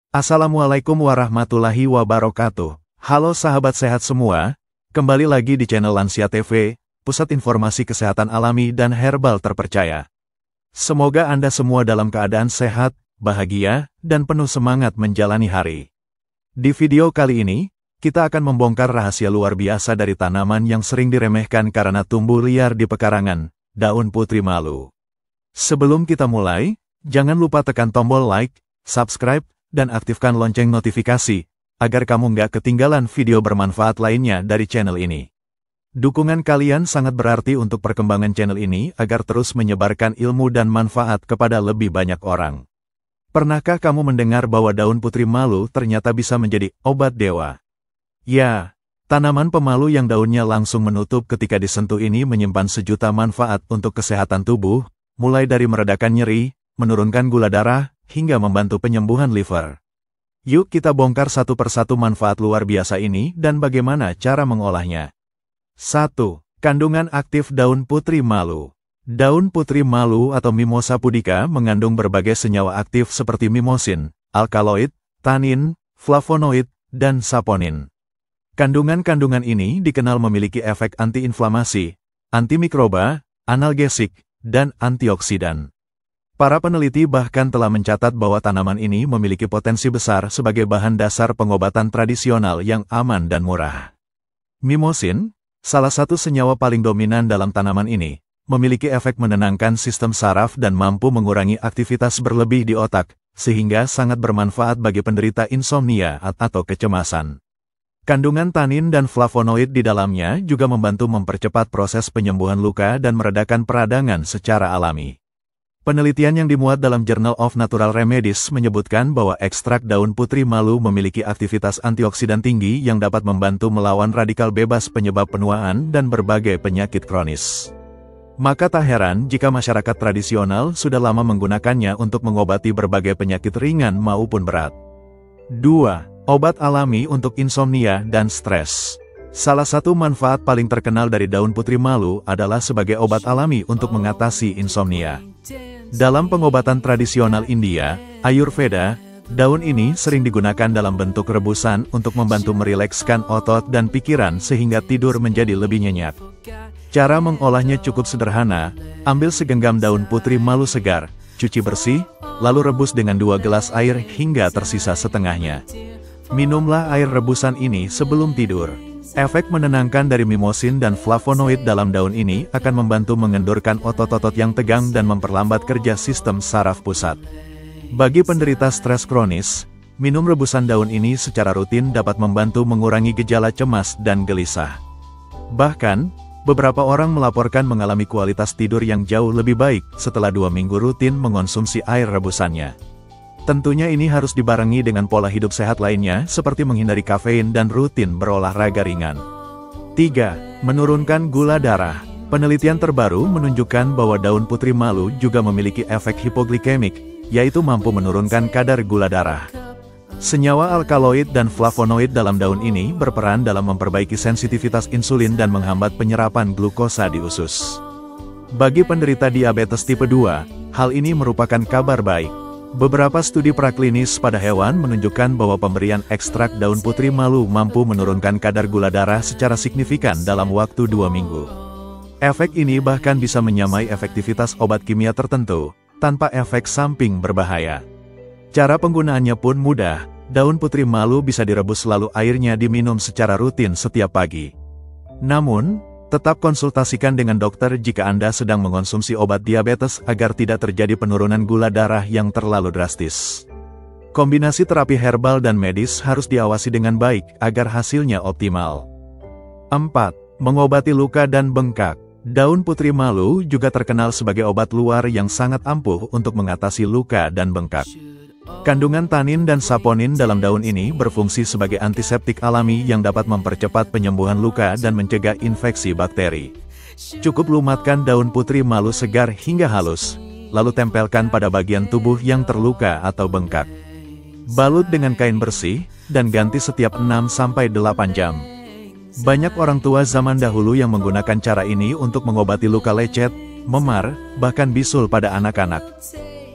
Assalamualaikum warahmatullahi wabarakatuh. Halo sahabat sehat semua, kembali lagi di channel Lansia TV, pusat informasi kesehatan alami dan herbal terpercaya. Semoga Anda semua dalam keadaan sehat, bahagia, dan penuh semangat menjalani hari. Di video kali ini, kita akan membongkar rahasia luar biasa dari tanaman yang sering diremehkan karena tumbuh liar di pekarangan, daun putri malu. Sebelum kita mulai, jangan lupa tekan tombol like, subscribe, dan aktifkan lonceng notifikasi, agar kamu nggak ketinggalan video bermanfaat lainnya dari channel ini. Dukungan kalian sangat berarti untuk perkembangan channel ini agar terus menyebarkan ilmu dan manfaat kepada lebih banyak orang. Pernahkah kamu mendengar bahwa daun putri malu ternyata bisa menjadi obat dewa? Ya, tanaman pemalu yang daunnya langsung menutup ketika disentuh ini menyimpan sejuta manfaat untuk kesehatan tubuh, mulai dari meredakan nyeri, menurunkan gula darah, hingga membantu penyembuhan liver. Yuk kita bongkar satu persatu manfaat luar biasa ini dan bagaimana cara mengolahnya. 1. Kandungan aktif daun putri malu. Daun putri malu atau Mimosa pudica mengandung berbagai senyawa aktif seperti mimosin, alkaloid, tanin, flavonoid, dan saponin. Kandungan-kandungan ini dikenal memiliki efek antiinflamasi, antimikroba, analgesik, dan antioksidan. Para peneliti bahkan telah mencatat bahwa tanaman ini memiliki potensi besar sebagai bahan dasar pengobatan tradisional yang aman dan murah. Mimosin, salah satu senyawa paling dominan dalam tanaman ini, memiliki efek menenangkan sistem saraf dan mampu mengurangi aktivitas berlebih di otak, sehingga sangat bermanfaat bagi penderita insomnia atau kecemasan. Kandungan tanin dan flavonoid di dalamnya juga membantu mempercepat proses penyembuhan luka dan meredakan peradangan secara alami. Penelitian yang dimuat dalam Journal of Natural Remedies menyebutkan bahwa ekstrak daun putri malu memiliki aktivitas antioksidan tinggi yang dapat membantu melawan radikal bebas penyebab penuaan dan berbagai penyakit kronis. Maka tak heran jika masyarakat tradisional sudah lama menggunakannya untuk mengobati berbagai penyakit ringan maupun berat. 2. Obat alami untuk insomnia dan stres. Salah satu manfaat paling terkenal dari daun putri malu adalah sebagai obat alami untuk mengatasi insomnia. Dalam pengobatan tradisional India, Ayurveda, daun ini sering digunakan dalam bentuk rebusan untuk membantu merilekskan otot dan pikiran sehingga tidur menjadi lebih nyenyak. Cara mengolahnya cukup sederhana, ambil segenggam daun putri malu segar, cuci bersih, lalu rebus dengan 2 gelas air hingga tersisa setengahnya. Minumlah air rebusan ini sebelum tidur. Efek menenangkan dari mimosin dan flavonoid dalam daun ini akan membantu mengendurkan otot-otot yang tegang dan memperlambat kerja sistem saraf pusat. Bagi penderita stres kronis, minum rebusan daun ini secara rutin dapat membantu mengurangi gejala cemas dan gelisah. Bahkan, beberapa orang melaporkan mengalami kualitas tidur yang jauh lebih baik setelah 2 minggu rutin mengonsumsi air rebusannya. Tentunya ini harus dibarengi dengan pola hidup sehat lainnya seperti menghindari kafein dan rutin berolahraga ringan. 3. Menurunkan gula darah. Penelitian terbaru menunjukkan bahwa daun putri malu juga memiliki efek hipoglikemik, yaitu mampu menurunkan kadar gula darah. Senyawa alkaloid dan flavonoid dalam daun ini berperan dalam memperbaiki sensitivitas insulin dan menghambat penyerapan glukosa di usus. Bagi penderita diabetes tipe 2, hal ini merupakan kabar baik. Beberapa studi praklinis pada hewan menunjukkan bahwa pemberian ekstrak daun putri malu mampu menurunkan kadar gula darah secara signifikan dalam waktu 2 minggu. Efek ini bahkan bisa menyamai efektivitas obat kimia tertentu, tanpa efek samping berbahaya. Cara penggunaannya pun mudah, daun putri malu bisa direbus lalu airnya diminum secara rutin setiap pagi. Namun, tetap konsultasikan dengan dokter jika Anda sedang mengonsumsi obat diabetes agar tidak terjadi penurunan gula darah yang terlalu drastis. Kombinasi terapi herbal dan medis harus diawasi dengan baik agar hasilnya optimal. 4. Mengobati luka dan bengkak. Daun putri malu juga terkenal sebagai obat luar yang sangat ampuh untuk mengatasi luka dan bengkak. Kandungan tanin dan saponin dalam daun ini berfungsi sebagai antiseptik alami yang dapat mempercepat penyembuhan luka dan mencegah infeksi bakteri. Cukup lumatkan daun putri malu segar hingga halus, lalu tempelkan pada bagian tubuh yang terluka atau bengkak. Balut dengan kain bersih, dan ganti setiap 6-8 jam. Banyak orang tua zaman dahulu yang menggunakan cara ini untuk mengobati luka lecet, memar, bahkan bisul pada anak-anak.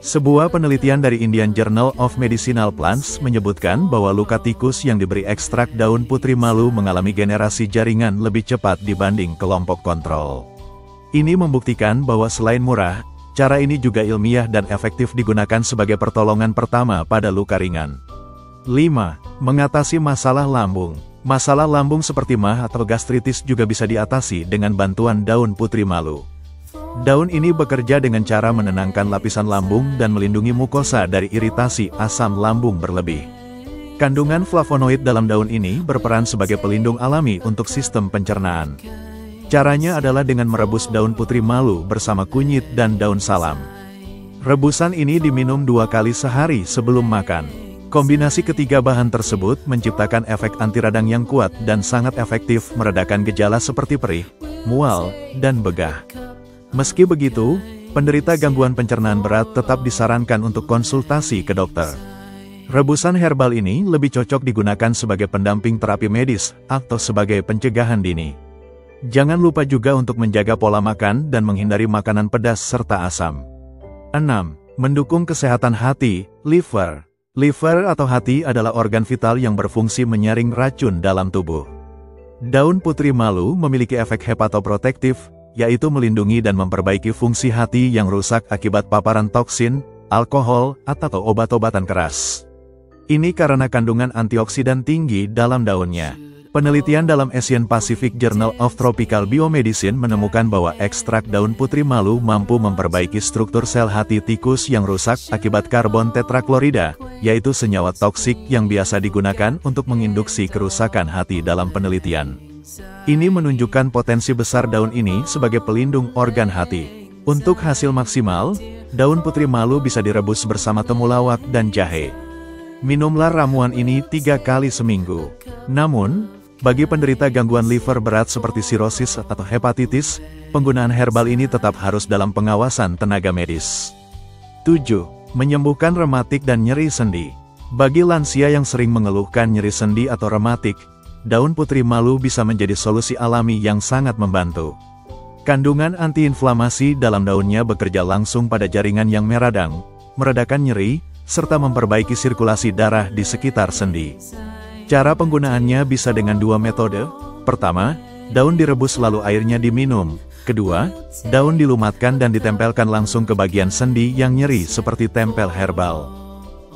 Sebuah penelitian dari Indian Journal of Medicinal Plants menyebutkan bahwa luka tikus yang diberi ekstrak daun putri malu mengalami generasi jaringan lebih cepat dibanding kelompok kontrol. Ini membuktikan bahwa selain murah, cara ini juga ilmiah dan efektif digunakan sebagai pertolongan pertama pada luka ringan. 5. Mengatasi masalah lambung. Masalah lambung seperti MAH atau gastritis juga bisa diatasi dengan bantuan daun putri malu. Daun ini bekerja dengan cara menenangkan lapisan lambung dan melindungi mukosa dari iritasi asam lambung berlebih. Kandungan flavonoid dalam daun ini berperan sebagai pelindung alami untuk sistem pencernaan. Caranya adalah dengan merebus daun putri malu bersama kunyit dan daun salam. Rebusan ini diminum 2 kali sehari sebelum makan. Kombinasi ketiga bahan tersebut menciptakan efek anti radang yang kuat dan sangat efektif meredakan gejala seperti perih, mual, dan begah. Meski begitu, penderita gangguan pencernaan berat tetap disarankan untuk konsultasi ke dokter. Rebusan herbal ini lebih cocok digunakan sebagai pendamping terapi medis atau sebagai pencegahan dini. Jangan lupa juga untuk menjaga pola makan dan menghindari makanan pedas serta asam. 6. Mendukung kesehatan hati, liver. Liver atau hati adalah organ vital yang berfungsi menyaring racun dalam tubuh. Daun putri malu memiliki efek hepatoprotektif, yaitu melindungi dan memperbaiki fungsi hati yang rusak akibat paparan toksin, alkohol, atau obat-obatan keras. Ini karena kandungan antioksidan tinggi dalam daunnya. Penelitian dalam Asian Pacific Journal of Tropical Biomedicine menemukan bahwa ekstrak daun putri malu mampu memperbaiki struktur sel hati tikus yang rusak akibat karbon tetraklorida, yaitu senyawa toksik yang biasa digunakan untuk menginduksi kerusakan hati dalam penelitian. Ini menunjukkan potensi besar daun ini sebagai pelindung organ hati. Untuk hasil maksimal, daun putri malu bisa direbus bersama temulawak dan jahe. Minumlah ramuan ini 3 kali seminggu. Namun, bagi penderita gangguan liver berat seperti sirosis atau hepatitis, penggunaan herbal ini tetap harus dalam pengawasan tenaga medis. 7. Menyembuhkan rematik dan nyeri sendi. Bagi lansia yang sering mengeluhkan nyeri sendi atau rematik, daun putri malu bisa menjadi solusi alami yang sangat membantu. Kandungan antiinflamasi dalam daunnya bekerja langsung pada jaringan yang meradang, meredakan nyeri, serta memperbaiki sirkulasi darah di sekitar sendi. Cara penggunaannya bisa dengan 2 metode. Pertama, daun direbus lalu airnya diminum. Kedua, daun dilumatkan dan ditempelkan langsung ke bagian sendi yang nyeri seperti tempel herbal.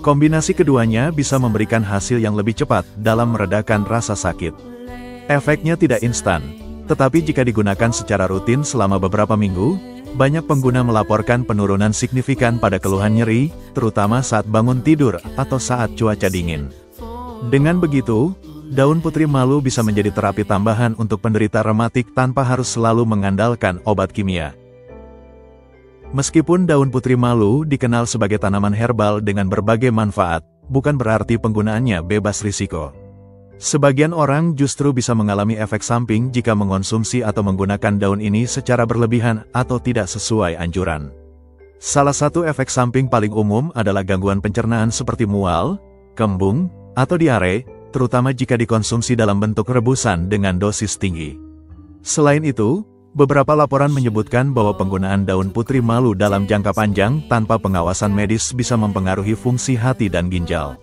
Kombinasi keduanya bisa memberikan hasil yang lebih cepat dalam meredakan rasa sakit. Efeknya tidak instan, tetapi jika digunakan secara rutin selama beberapa minggu, banyak pengguna melaporkan penurunan signifikan pada keluhan nyeri, terutama saat bangun tidur atau saat cuaca dingin. Dengan begitu, daun putri malu bisa menjadi terapi tambahan untuk penderita rematik tanpa harus selalu mengandalkan obat kimia. Meskipun daun putri malu dikenal sebagai tanaman herbal dengan berbagai manfaat, bukan berarti penggunaannya bebas risiko. Sebagian orang justru bisa mengalami efek samping jika mengonsumsi atau menggunakan daun ini secara berlebihan atau tidak sesuai anjuran. Salah satu efek samping paling umum adalah gangguan pencernaan seperti mual, kembung, atau diare, terutama jika dikonsumsi dalam bentuk rebusan dengan dosis tinggi. Selain itu, beberapa laporan menyebutkan bahwa penggunaan daun putri malu dalam jangka panjang tanpa pengawasan medis bisa mempengaruhi fungsi hati dan ginjal.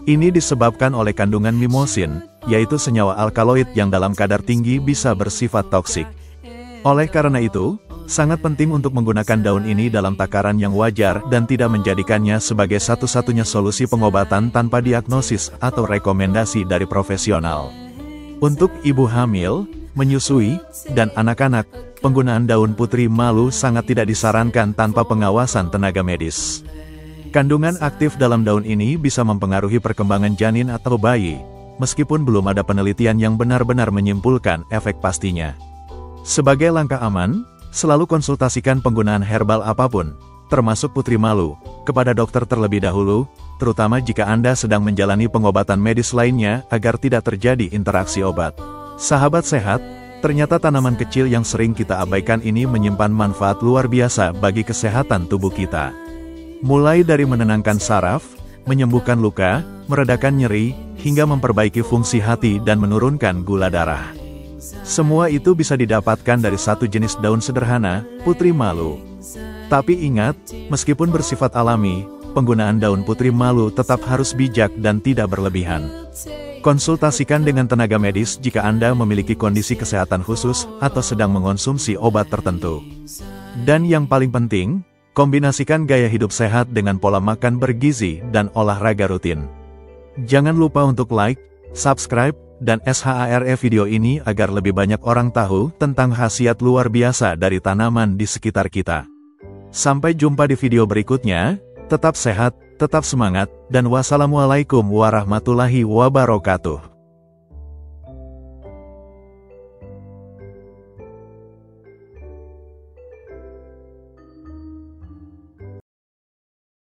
Ini disebabkan oleh kandungan mimosin, yaitu senyawa alkaloid yang dalam kadar tinggi bisa bersifat toksik. Oleh karena itu, sangat penting untuk menggunakan daun ini dalam takaran yang wajar dan tidak menjadikannya sebagai satu-satunya solusi pengobatan tanpa diagnosis atau rekomendasi dari profesional. Untuk ibu hamil, menyusui, dan anak-anak, penggunaan daun putri malu sangat tidak disarankan tanpa pengawasan tenaga medis. Kandungan aktif dalam daun ini bisa mempengaruhi perkembangan janin atau bayi, meskipun belum ada penelitian yang benar-benar menyimpulkan efek pastinya. Sebagai langkah aman, selalu konsultasikan penggunaan herbal apapun, termasuk putri malu, kepada dokter terlebih dahulu, terutama jika Anda sedang menjalani pengobatan medis lainnya agar tidak terjadi interaksi obat. Sahabat sehat, ternyata tanaman kecil yang sering kita abaikan ini menyimpan manfaat luar biasa bagi kesehatan tubuh kita. Mulai dari menenangkan saraf, menyembuhkan luka, meredakan nyeri, hingga memperbaiki fungsi hati dan menurunkan gula darah. Semua itu bisa didapatkan dari satu jenis daun sederhana, putri malu. Tapi ingat, meskipun bersifat alami, penggunaan daun putri malu tetap harus bijak dan tidak berlebihan. Konsultasikan dengan tenaga medis jika Anda memiliki kondisi kesehatan khusus atau sedang mengonsumsi obat tertentu. Dan yang paling penting, kombinasikan gaya hidup sehat dengan pola makan bergizi dan olahraga rutin. Jangan lupa untuk like, subscribe, dan share video ini agar lebih banyak orang tahu tentang khasiat luar biasa dari tanaman di sekitar kita. Sampai jumpa di video berikutnya, tetap sehat, tetap semangat, dan wassalamualaikum warahmatullahi wabarakatuh.